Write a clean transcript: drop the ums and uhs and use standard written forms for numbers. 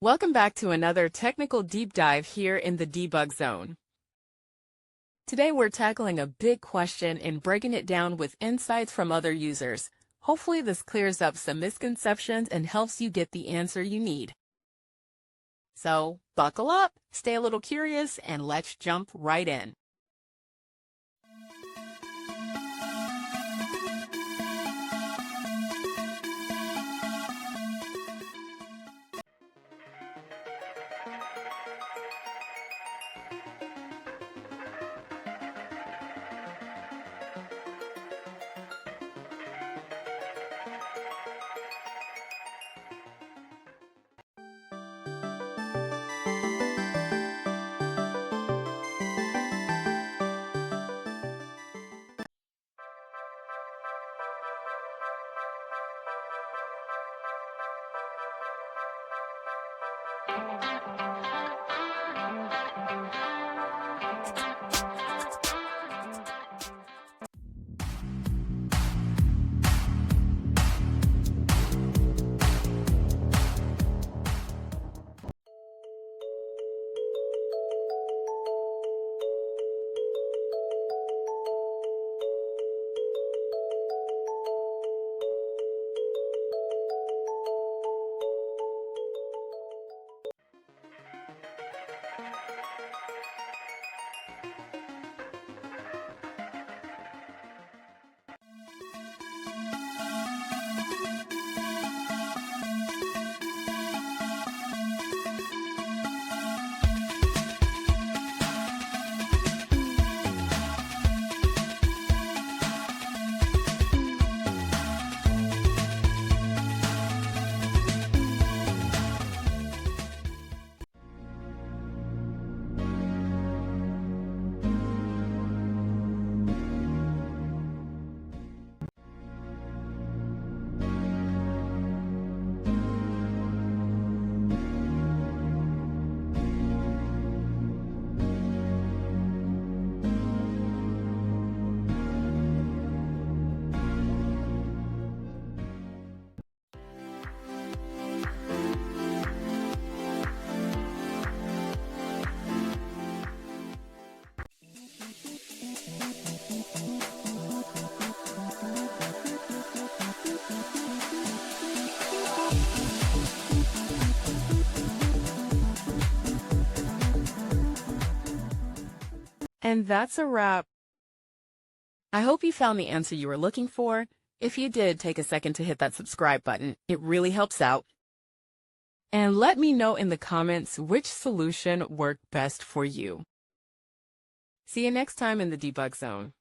Welcome back to another technical deep dive here in the debug zone. Today we're tackling a big question and breaking it down with insights from other users. Hopefully this clears up some misconceptions and helps you get the answer you need. So buckle up, stay a little curious, and let's jump right in. And that's a wrap. I hope you found the answer you were looking for. If you did, take a second to hit that subscribe button. It really helps out. And let me know in the comments which solution worked best for you. See you next time in the debug zone.